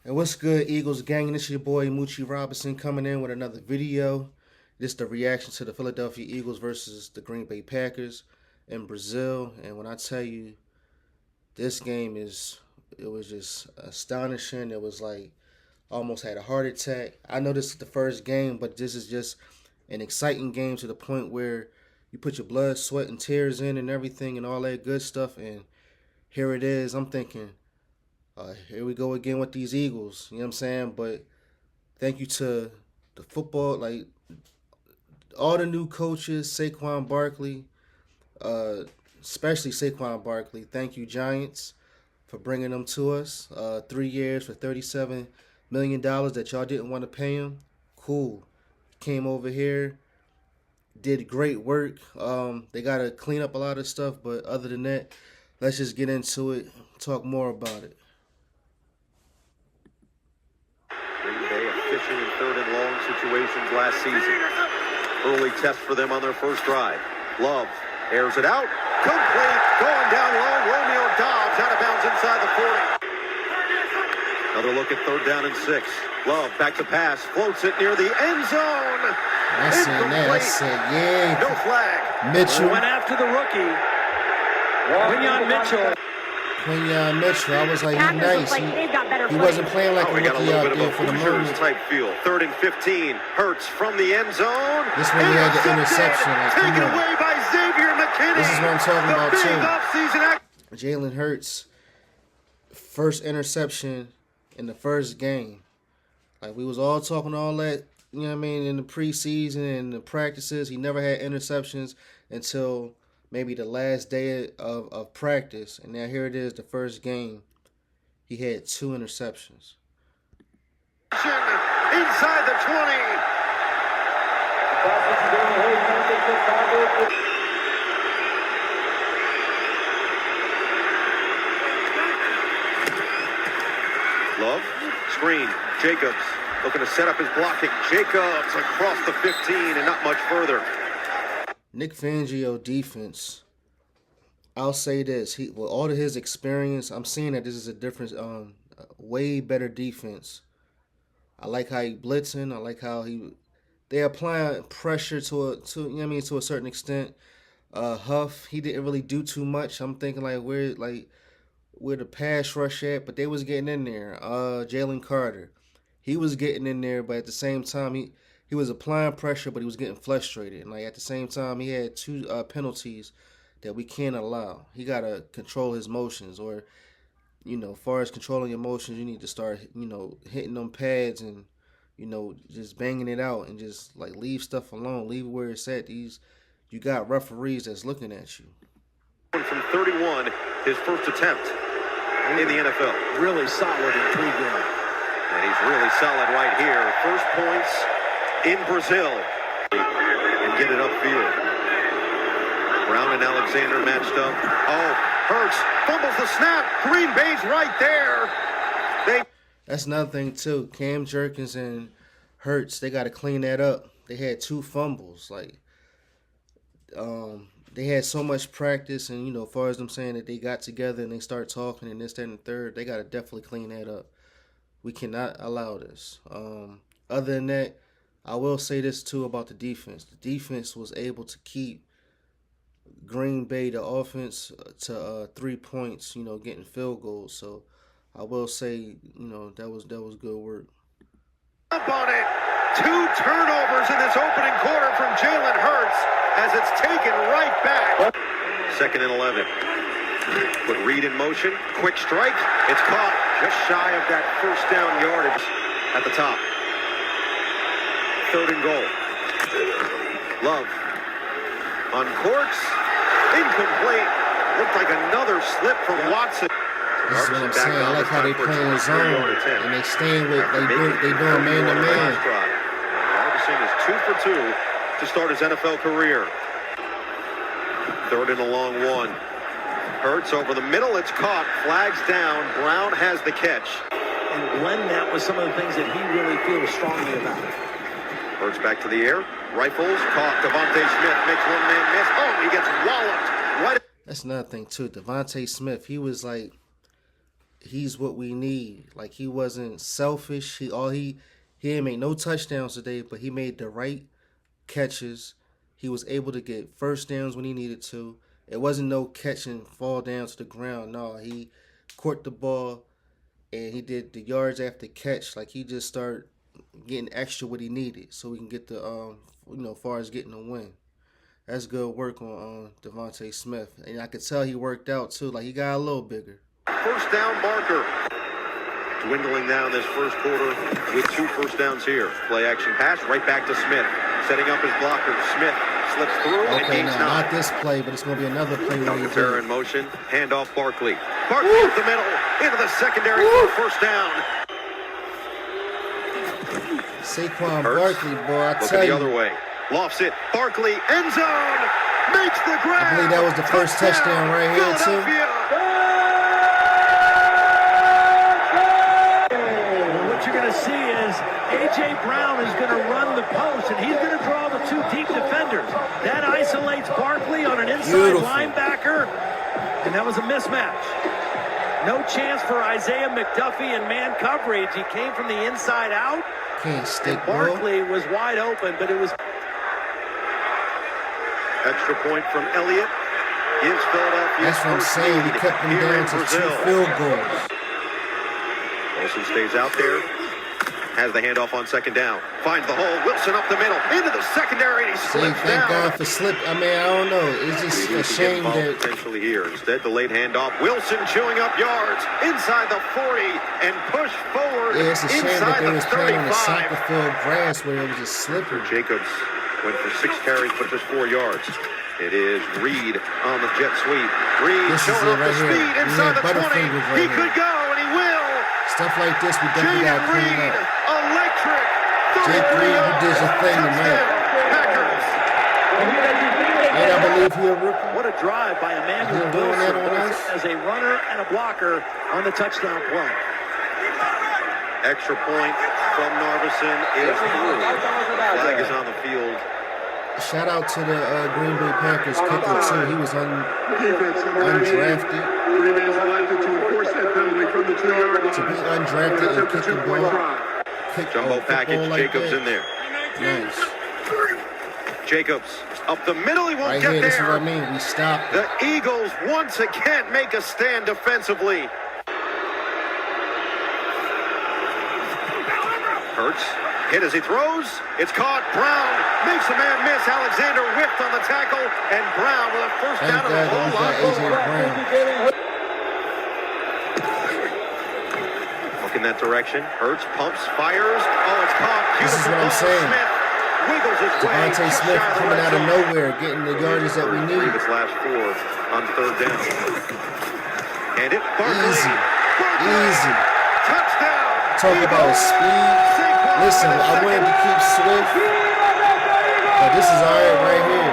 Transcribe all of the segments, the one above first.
And what's good, Eagles gang? This is your boy Moochie Robinson coming in with another video. This is the reaction to the Philadelphia Eagles versus the Green Bay Packers in Brazil. And when I tell you, this game it was just astonishing. It was like almost had a heart attack. I know this is the first game, but this is just an exciting game to the point where you put your blood, sweat, and tears in and everything and all that good stuff. And here it is. I'm thinking, here we go again with these Eagles. You know what I'm saying? But thank you to the football, like all the new coaches, Saquon Barkley, especially Saquon Barkley. Thank you, Giants, for bringing them to us. 3 years for $37 million that y'all didn't want to pay him. Cool. Came over here, did great work. They got to clean up a lot of stuff, but other than that, let's just get into it, talk more about it. Green Bay efficient in third and long situations last season. Early test for them on their first drive. Love airs it out. Complete. Going down low. Romeo Doubs out of bounds inside the 40. Another look at third down and 6. Love back to pass. Floats it near the end zone. That's it, yeah. No flag. Mitchell. Went after the rookie. Quinyon Mitchell. Quinyon Mitchell, I was like, he's nice. He wasn't playing like a We got a rookie little out bit there of for a the Hoosiers moment. type feel. Third and 15. Hurts from the end zone. This one we had the interception. Like, Taken come on. away by Xavier McKinney. This is what I'm talking about, big too. offseason act. Jalen Hurts, first interception in the first game. Like, we was all talking all that, you know what I mean, in the preseason and the practices. He never had interceptions until maybe the last day of practice. And now here it is, the first game. He had 2 interceptions. Inside the 20. Love, screen, Jacobs looking to set up his blocking. Jacobs across the 15 and not much further. Nick Fangio defense, I'll say this. With all of his experience, I'm seeing that this is a different, way better defense. I like how he blitzing. I like how they applying pressure to you know what I mean, to a certain extent. Huff, he didn't really do too much. I'm thinking like where the pass rush at, but they was getting in there. Jalen Carter, he was getting in there, but at the same time he was applying pressure, but he was getting frustrated. And like at the same time, he had 2 penalties that we can't allow. He gotta control his motions, or as far as controlling your motions, you need to start hitting them pads and just banging it out and just like leave stuff alone, leave it where it's at. You got referees that's looking at you. From 31, his first attempt in the NFL. Really solid in pregame. And he's really solid right here. First points in Brazil. And get it upfield. Brown and Alexander matched up. Oh, Hurts fumbles the snap. Green Bay's right there. That's another thing too. Cam Jerkins and Hurts, they got to clean that up. They had 2 fumbles. Like, they had so much practice, and as far as them saying that they got together and they start talking and this, that, and the third, they got to definitely clean that up. We cannot allow this. Other than that, I will say this too about the defense. The defense was able to keep Green Bay, the offense, to 3 points. Getting field goals. So I will say, that was good work. Up on it. 2 turnovers in this opening quarter from Jalen Hurts as it's taken right back. 2nd and 11. Put Reed in motion. Quick strike. It's caught just shy of that first down yardage at the top. 3rd and goal. Love on course. Incomplete. Looked like another slip from Watson. This is what I'm saying. I like how they playing zone and they staying with they doing man to man. Harbison is 2 for 2 to start his NFL career. 3rd and a long 1. Hurts over the middle. It's caught. Flags down. Brown has the catch. And blend that with some of the things that he really feels strongly about. Hurts back to the air. Rifles. Caught. Devontae Smith makes one man miss. Oh, he gets walloped. Right. That's another thing too. Devontae Smith, he was like he's what we need. Like, he wasn't selfish. He didn't make no touchdowns today, but he made the right catches. He was able to get first downs when he needed to. It wasn't no catch and fall down to the ground. No, he caught the ball and he did the yards after catch. Like, he just started getting extra what he needed so we can get the far as getting a win. That's good work on Devontae Smith. And I could tell he worked out too. Like, he got a little bigger. First down, Barker. Dwindling down this first quarter with 2 first downs here. Play action pass right back to Smith. Setting up his blocker. Smith slips through and Okay, gains now 9. not this play, but it's going to be another play where he Rivera in did. motion. Handoff Barkley. Barkley up the middle. Into the secondary for a first down. Saquon Hurts. Barkley, boy, I Looking tell the you. other way. Lofts it. Barkley, end zone. Makes the grab. I believe that was the first touchdown right here, too. Philadelphia. Well, what you're going to see is A.J. Brown is going to run the post, and he's going to draw the 2 deep defenders. That isolates Barkley on an inside Beautiful. linebacker, and that was a mismatch. No chance for Isaiah McDuffie in man coverage. He came from the inside out, Can't stick, and bro. Barkley was wide open, but it was... Extra point from Elliott. Gives Philadelphia. That's what I'm first saying. We lead kept them here down in to 2 Brazil. field goals. Wilson stays out there. Has the handoff on second down. Finds the hole. Wilson up the middle. Into the secondary. And he See, slips thank down. God for slip. I mean, I don't know. It's just He a needs to get shame involved that potentially here. Instead, delayed handoff. Wilson chewing up yards inside the 40 and push forward yeah, it's a shame that inside they the was playing on the 35. soccer field grass where it was just slippery. Jacobs went for 6 carries, but just 4 yards. It is Reed on the jet sweep. Reed This is showing it off the right here. speed We inside had the 20. Butterfingers right He here. could go, and he will. Stuff like this, we definitely got Jaden to clean Reed, up. electric. Jake Reed, you did your thing tonight. Packers. And I believe he a rookie. What a drive by Emmanuel You're doing that Wilson, on both us? as a runner and a blocker on the touchdown play. Extra point from Narveson is through. Flag is on the field. Shout out to the Green Bay Packers kicker, too. He was undrafted. To be undrafted and kick the ball. Kick Jumbo a package, football like Jacobs that. in there. Nice. Jacobs up the middle, he won't Right get here, this is what I there. mean. We stopped. The Eagles once again make a stand defensively. Hurts, hit as he throws. It's caught. Brown makes the man miss. Alexander whipped on the tackle, and Brown with a first Thank down of God the whole that we got lot. A.J. Brown. Look in that direction. Hurts, pumps, fires. Oh, it's caught. This is Beautiful what I'm ball. saying. Smith wiggles his way. Devontae just Smith shy of the coming red out of zone. nowhere, getting the yardage that we need. This last 4 on third down. And it Barkley. Easy. Barkley. Easy. Touchdown. Talk about speed. Saquon Listen, with a I wanted to keep Swift, but this is all right right here.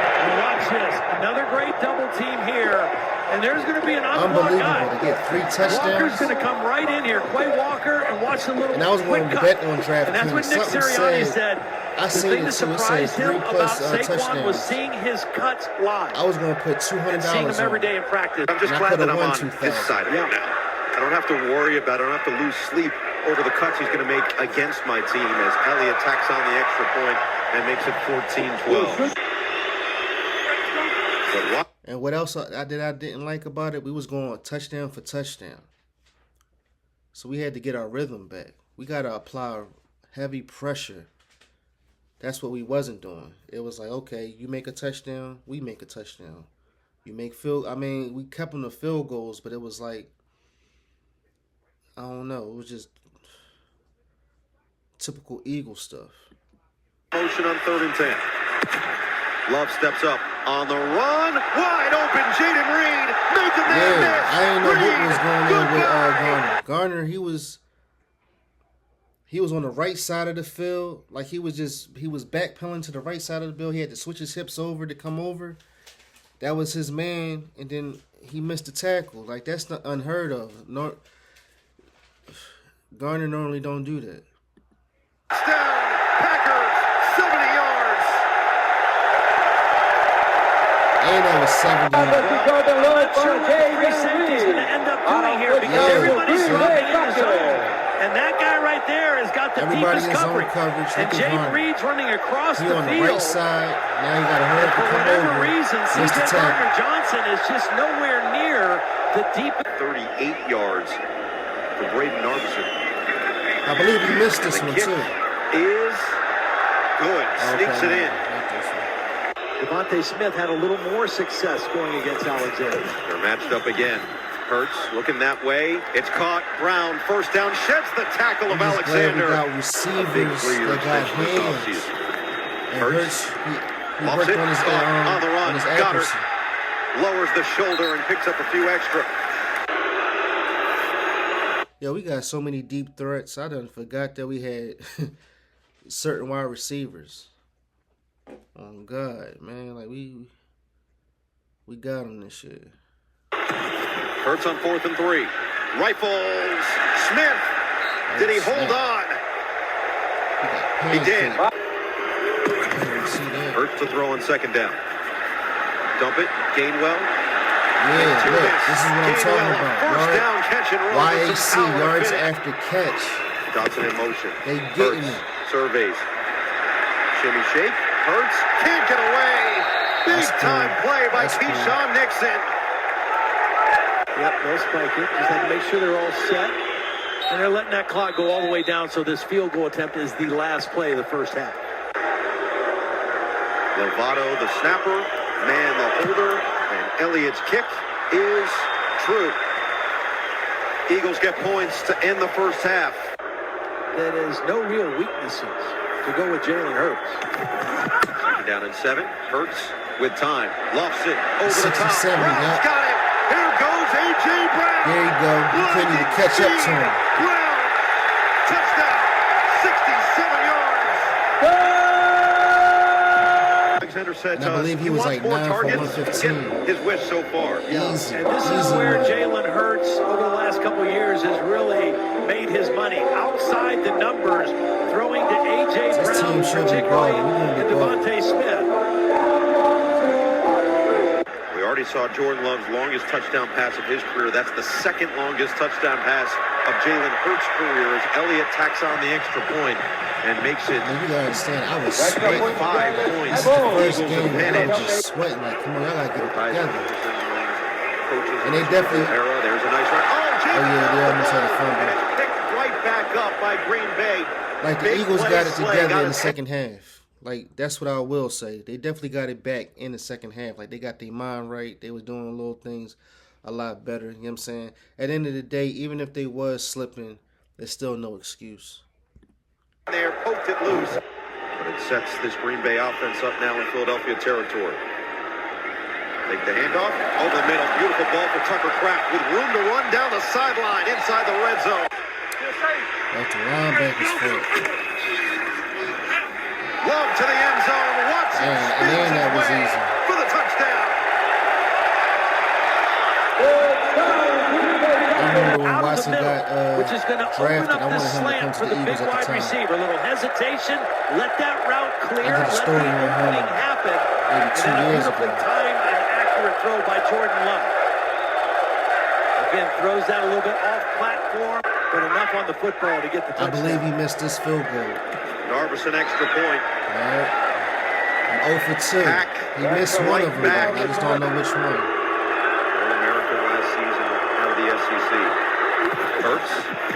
And watch this. Another great double team here. And there's going to be an unblocked Unbelievable to guy. get 3 Walker's touchdowns. going to come right in here. Quay Walker, and watch the little And I was quick going to cut. bet on DraftKings. And that's what Nick Something Sirianni said- said. I The seen thing it that too. It said surprised him 3+ about Saquon was touchdowns. seeing his cuts live I was going to put $200 and seeing him every on day it. in practice. I'm just And I glad coulda that I'm won on 2,000. this side of it now. I don't have to worry about it. I don't have to lose sleep over the cuts he's going to make against my team as Elliott tacks on the extra point and makes it 14-12. But what? And what else I didn't like about it, we was going touchdown for touchdown. So we had to get our rhythm back. We got to apply heavy pressure. That's what we wasn't doing. It was like, okay, you make a touchdown, we make a touchdown. You make we kept them to field goals, but it was like, I don't know. It was just typical Eagle stuff. Motion on 3rd and 10. Love steps up on the run. Wide open, Jaden Reed. Make a man Yeah, miss. I didn't know what Reed, was going on with goodbye. Garner. Garner, he was on the right side of the field. Like he was backpedaling to the right side of the field. He had to switch his hips over to come over. That was his man, and then he missed the tackle. Like that's not unheard of. Garner normally don't do that. Touchdown, Packers, 70 yards. And that was 70. I'm not sure what the free safety is going to end up doing here because everybody's dropping in the zone. And that guy right there has got the deepest coverage. And Jay Reed's running across the on the field. right side. Now you got to hurry up and For come whatever over. reason, C.J. Gardner-Johnson is just nowhere near the deep. 38 yards for Braden Arbison. I believe he missed this The one kick too. is good. Sneaks it in. Devontae Smith had a little more success going against Alexander. They're matched up again. Hurts looking that way. It's caught. Brown first down. Sheds the tackle of Alexander. We got receivers that got hands. And Hurts, he Lofts worked it. on his, On the run. on his Goddard accuracy. lowers the shoulder and picks up a few extra. Yo, we got so many deep threats. I done forgot that we had certain wide receivers. Oh God, man, like we got him this year. Hurts on 4th and 3. Rifles. Smith. Did he hold on? He did. Hurts to throw on 2nd down. Dump it. Gainwell. Yeah, look, this is what I'm talking about. First down catch and roll. YAC, yards after catch. Dotson in motion. They getting it. Surveys. Shimmy shake. Hurts. Can't get away. Big time play by Keyshawn Nixon. Yep, no spiking. Just had to make sure they're all set. And they're letting that clock go all the way down, so this field goal attempt is the last play of the first half. Lovato, the snapper, man, the holder, and Elliott's kick is true. Eagles get points to end the first half. There is no real weaknesses to go with Jalen Hurts. Down in 7, Hurts with time, lofts it over the top. 67, Brown's got it. Here goes A.J. Brown. There you go. You couldn't even catch up to him. Brown, touchdown, 67 yards. Alexander said, And I believe he was like 9 for 115. His wish so far. Easy. And this is where Jalen Hurts, over the last couple of years, has really made his money. Outside the numbers, throwing to A.J. This Brown, team should be particularly, balling. We're gonna and be balling. Devontae Smith. We already saw Jordan Love's longest touchdown pass of his career. That's the second longest touchdown pass of Jalen Hurts' career as Elliott tacks on the extra point and makes it Man, you gotta understand, I was sweating. 5 points. First Eagles game, I advantage. was just sweating. Like, come on, y'all gotta get it together. Coaches And they definitely- era. There's a nice run. Oh, Oh yeah, they almost had a and fumble. it's picked right back up by Green Bay. Like the Big Eagles play, got it Slay together got in the it. second half. Like that's what I will say. They definitely got it back in the second half. Like they got their mind right. They was doing little things a lot better. You know what I'm saying? At the end of the day, even if they was slipping, there's still no excuse. There, poked it loose. But it sets this Green Bay offense up now in Philadelphia territory. Take the handoff over the middle. Beautiful ball for Tucker Kraft with room to run down the sideline inside the red zone. That's the linebacker's fault. Love to the end zone. Watson And spins then his that was way easy. for the touchdown. I remember when Out of the Watson middle, got which is going to drafted. open up I the wanted him to come slant to for the the big Eagles at the wide time. receiver. A little hesitation, let that route clear, I did a let story the on him opening happen, maybe and 2 then a years beautifully ago. timed and accurate throw by Jordan Love. Again, throws that a little bit off platform, but enough on the football to get the I touchdown. believe he missed this field goal. Narvis an extra point. All right. I'm 0 for 2. Back. He missed one of them. Back. I just don't know which one. All-American last season out of the SEC. Hurts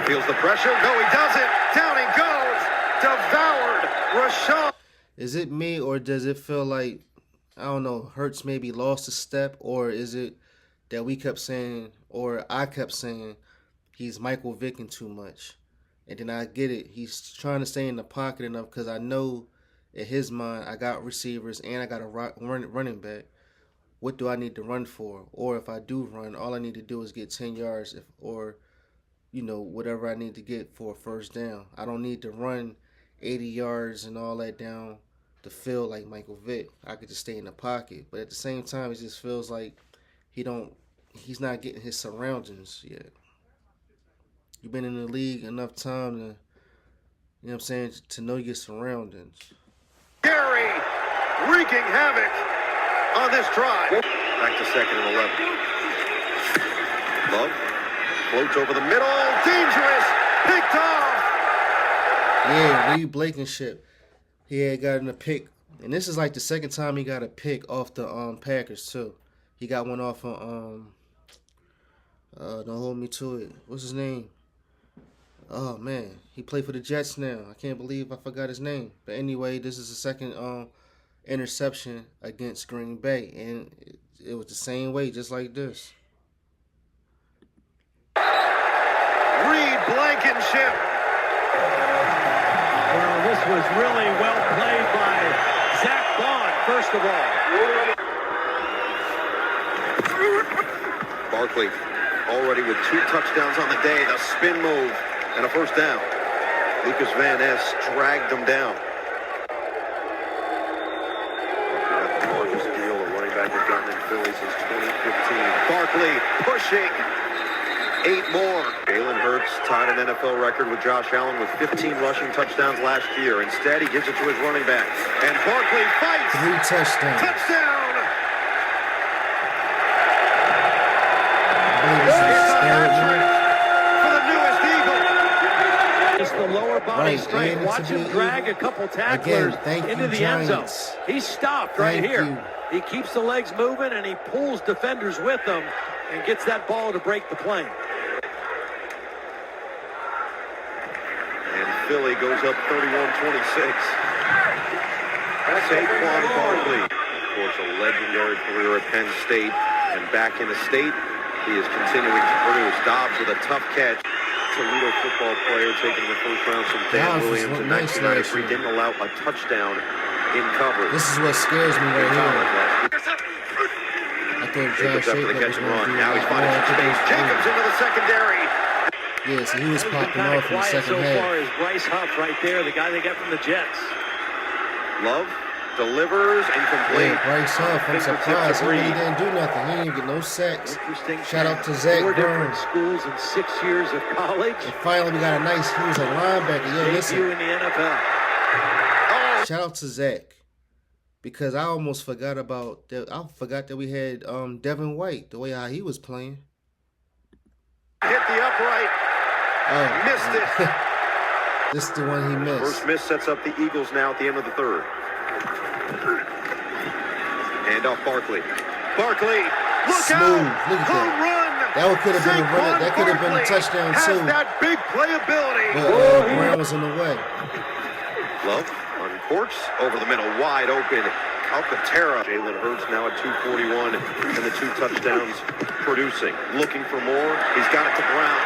feels the pressure. No, he doesn't. Down he goes. Devoured. Rashawn. Is it me or does it feel like, I don't know, Hurts maybe lost a step, or is it that we kept saying, or I kept saying, he's Michael Vicking too much? And then I get it. He's trying to stay in the pocket enough because I know in his mind I got receivers and I got a running back. What do I need to run for? Or if I do run, all I need to do is get 10 yards or, you know, whatever I need to get for a first down. I don't need to run 80 yards and all that down the field like Michael Vick. I could just stay in the pocket. But at the same time, it just feels like he's not getting his surroundings yet. You've been in the league enough time to, you know what I'm saying, to know your surroundings. Gary wreaking havoc on this drive. Back to 2nd and 11. Love Floats over the middle. Dangerous. Picked off. Yeah, Reed Blankenship. He had gotten a pick. And this is like the second time he got a pick off the Packers, too. He got one off on, don't hold me to it. What's his name? Oh, man. He played for the Jets now. I can't believe I forgot his name. But anyway, this is the second interception against Green Bay. And it was the same way, just like this. Reed Blankenship. Well, this was really well played by Zach Bond, first of all. Barkley already with 2 touchdowns on the day. The spin move and a first down. Lucas Van Ness dragged them down. Got the largest deal a running back has gotten in Philly since 2015. Barkley pushing. 8 more. Jalen Hurts tied an NFL record with Josh Allen with 15 rushing touchdowns last year. Instead, he gives it to his running back. And Barkley fights. 3 touchdowns. Touchdown. For the newest Eagle. Just the lower body strength. Watch him drag a couple tacklers into the end zone. He's stopped right here. He keeps the legs moving and he pulls defenders with him and gets that ball to break the plane. And Philly goes up 31-26. Saquon Barkley, of course, a legendary career at Penn State and back in the state. He is continuing to produce. Dobbs with a tough catch. Toledo football player taken in the first round from Dan Williams in 1993. Didn't allow a touchdown in coverage. This is what scares me right here. I thought Jacobs Josh after the Jacobs catch and was run. going to do Now he's finding some space. Jacobs into the secondary. Yeah, so he was popping Kind of off in the quiet second so half. far is Bryce Huff right there, the guy they got from the Jets. Love delivers incomplete. Yeah, Bryce Huff, I'm surprised. He really didn't do nothing. He didn't get no sacks. Interesting. Shout out to Zach 4 different Burns. schools in 6 years of college. And finally, we got a nice, he was a linebacker. Yo, Debut listen. in the NFL. Shout out to Zach. Because I almost forgot about that. I forgot that we had Devin White, the way how he was playing. Hit the upright. Oh, Missed it. This is the one he missed. First miss sets up the Eagles now at the end of the third. Hand off Barkley. Barkley, look Smooth. out! Look at Home that. run! That could have been a run. Saquon That could have been a Barkley touchdown has too. that big playability. But Brown was in the way. Love on course over the middle, wide open. Alcantara. Jalen Hurts now at 241 and the 2 touchdowns producing. Looking for more. He's got it to Brown.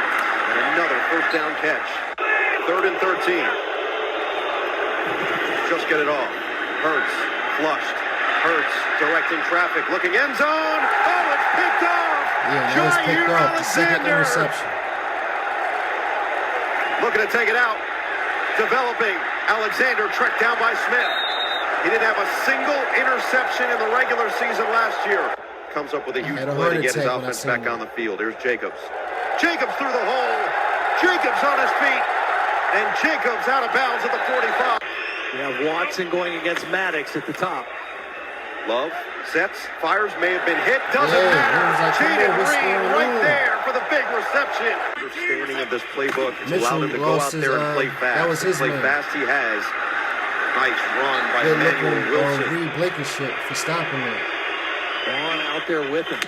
And another first down catch. 3rd and 13. Just get it off. Hurts flushed. Hurts directing traffic. Looking end zone. Oh, it's picked off. Yeah, that was picked off. The second interception. Looking to take it out. Developing. Alexander tracked down by Smith. He didn't have a single interception in the regular season last year. Comes up with a huge play to get his offense back on the field. Here's Jacobs. Jacobs through the hole. Jacobs on his feet. And Jacobs out of bounds at the 45. You have Watson going against Maddox at the top. Love sets, fires, may have been hit, doesn't matter. Like, Jaden Reed right there for the big reception. Understanding of this playbook has allowed him to go out there and play fast. That was his play man. fast he has. Nice run by Good Emmanuel looking Wilson. Reed Blankenship for stopping it. Gone out there with him.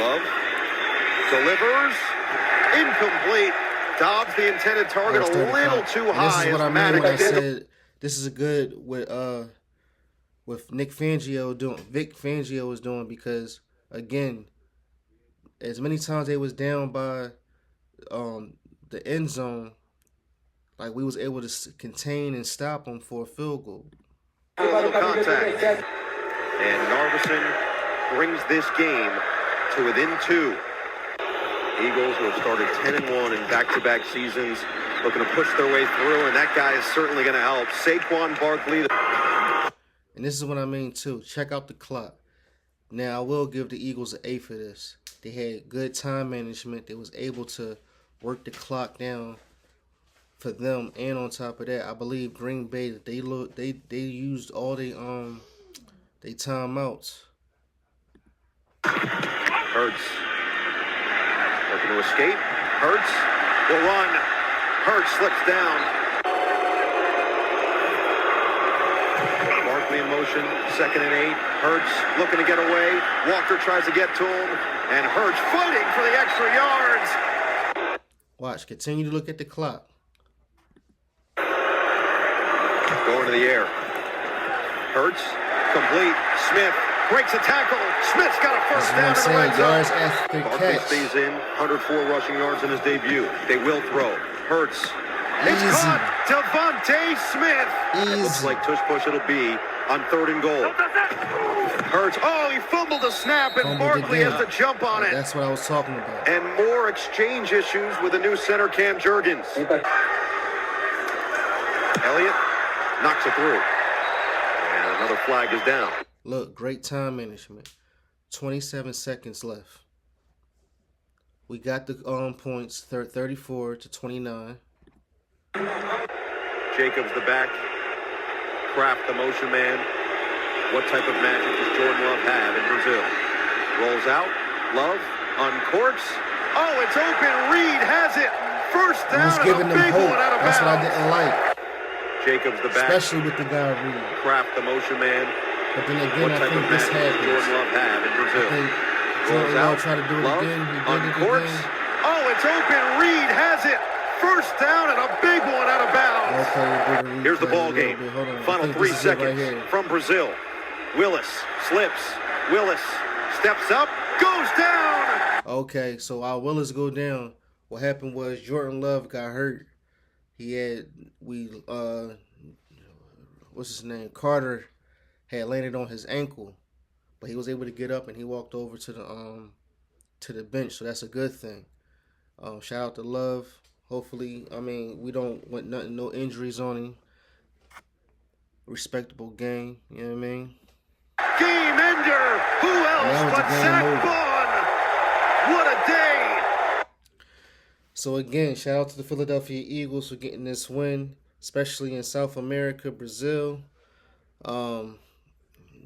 Love delivers, incomplete. Dobbs the intended target a little too high. This is what I mean when I Maddox did. said this is a good with Nick Fangio doing. Vic Fangio is doing because again, as many times they was down by the end zone, like we was able to contain and stop them for a field goal. Contact. And Narveson brings this game to within 2. Eagles, who have started 10-1 in back-to-back seasons, looking to push their way through, and that guy is certainly going to help. Saquon Barkley. And this is what I mean, too. Check out the clock. Now, I will give the Eagles an A for this. They had good time management. They was able to work the clock down for them. And on top of that, I believe Green Bay, they used all they timeouts. Hurts. Looking to escape. Hurts will run. Hurts slips down. Barkley in motion. 2nd and 8. Hurts looking to get away. Walker tries to get to him. And Hurts fighting for the extra yards. Watch. Continue to look at the clock. Going to the air. Hurts. Complete. Smith breaks a tackle. Smith's got a first down in the red zone. Yards after Barkley catch. stays in. 104 rushing yards in his debut. They will throw. Hurts. It's caught. Devontae Smith. Looks like tush push it'll be on 3rd and goal. Hurts. Oh, he fumbled the snap, and Barkley has to jump on it. That's what I was talking about. And more exchange issues with the new center, Cam Jurgens. Elliott knocks it through. And another flag is down. Look, great time management. 27 seconds left. We got the points, 34-29. Jacobs the back. Kraft the motion man. What type of magic does Jordan Love have in Brazil? Rolls out. Love uncorks. Oh, it's open. Reed has it. First down. Giving them hope. That's what I bounds. didn't like. Jacobs the back. Especially with the guy Reed. Kraft the motion man. But then again, What I type think of this magic does happens. Jordan Love have in Brazil? I think Jordan Love tried to do it again. He did it Uncorks. again. Oh, it's open. Reed has it. First down and a big one out of bounds. Okay, Here's the ball game. Final 3 seconds from Brazil. Willis slips. Willis steps up, goes down. Okay, so our Willis go down. What happened was Jordan Love got hurt. What's his name? Carter had landed on his ankle, but he was able to get up and he walked over to the bench. So that's a good thing. Shout out to Love. Hopefully, we don't want nothing, no injuries on him. Respectable game, you know what I mean? Game ender. Who else but Zach Bond? What a day. So again, shout out to the Philadelphia Eagles for getting this win, especially in South America, Brazil.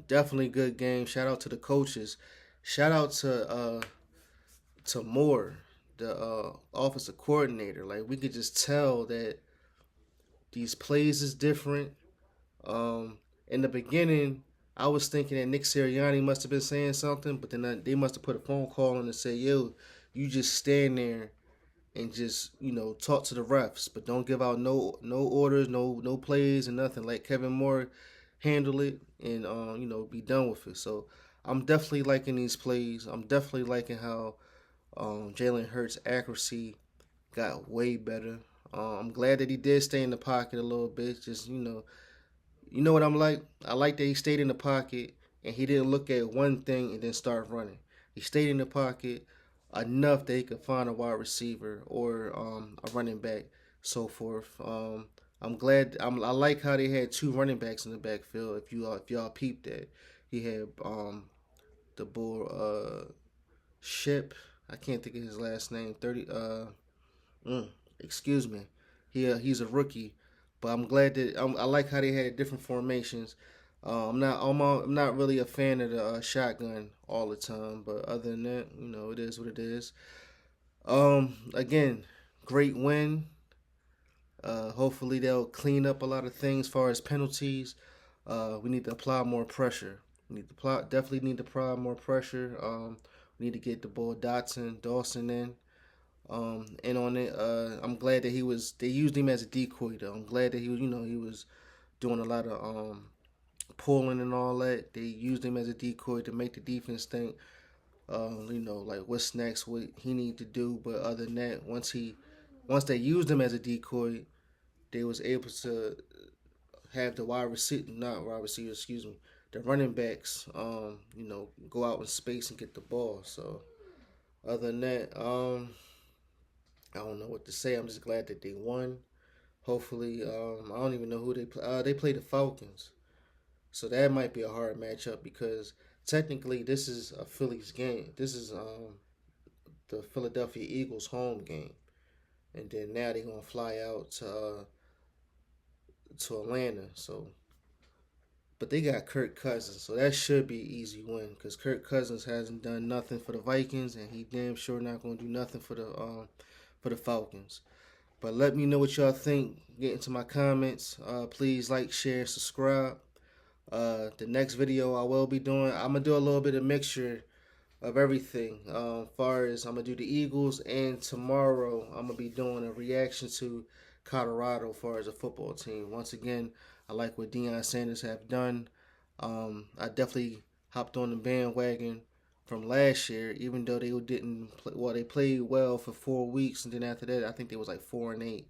Definitely good game. Shout out to the coaches. Shout out to Moore, the offensive coordinator. Like, we could just tell that these plays is different. In the beginning, I was thinking that Nick Sirianni must have been saying something, but then they must have put a phone call on and say, yo, you just stand there and just, talk to the refs, but don't give out no orders, no plays and nothing. Let Kevin Moore handle it and, be done with it. So I'm definitely liking these plays. I'm definitely liking how Jalen Hurts' accuracy got way better. I'm glad that he did stay in the pocket a little bit. Just, you know what I'm like? I like that he stayed in the pocket and he didn't look at one thing and then start running. He stayed in the pocket enough that he could find a wide receiver or a running back, so forth. I'm glad. I like how they had 2 running backs in the backfield. If y'all peeped that, he had the bull Ship. I can't think of his last name. Excuse me. He's a rookie. But I'm glad that I like how they had different formations. I'm not really a fan of the shotgun all the time, but other than that, it is what it is. Again, great win. Hopefully they'll clean up a lot of things as far as penalties. We need to apply more pressure. Definitely need to apply more pressure. We need to get the boy Dawson in. And on it, I'm glad that they used him as a decoy though. I'm glad that he was doing a lot of pulling and all that. They used him as a decoy to make the defense think, like what's next, what he need to do. But other than that, once they used him as a decoy, they was able to have the the running backs, go out in space and get the ball. So other than that, I don't know what to say. I'm just glad that they won. Hopefully, I don't even know who they play. They play the Falcons. So that might be a hard matchup because technically this is a Phillies game. This is the Philadelphia Eagles home game. And then now they're going to fly out to Atlanta. So But they got Kirk Cousins, so that should be an easy win because Kirk Cousins hasn't done nothing for the Vikings, and he damn sure not going to do nothing for the Falcons. But let me know what y'all think. Get into my comments. Please like, share, subscribe. The next video I will be doing, I'm going to do a little bit of mixture of everything. Far as I'm going to do the Eagles, and tomorrow I'm going to be doing a reaction to Colorado as far as a football team. Once again, I like what Deion Sanders have done. I definitely hopped on the bandwagon from last year, even though they didn't play, well, they played well for 4 weeks, and then after that, I think they was like 4-8.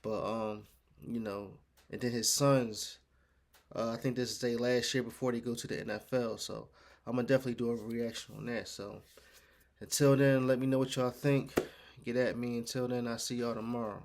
But you know, and then his sons, I think this is their last year before they go to the NFL. So I'm gonna definitely do a reaction on that. So until then, let me know what y'all think. Get at me. Until then, I'll see y'all tomorrow.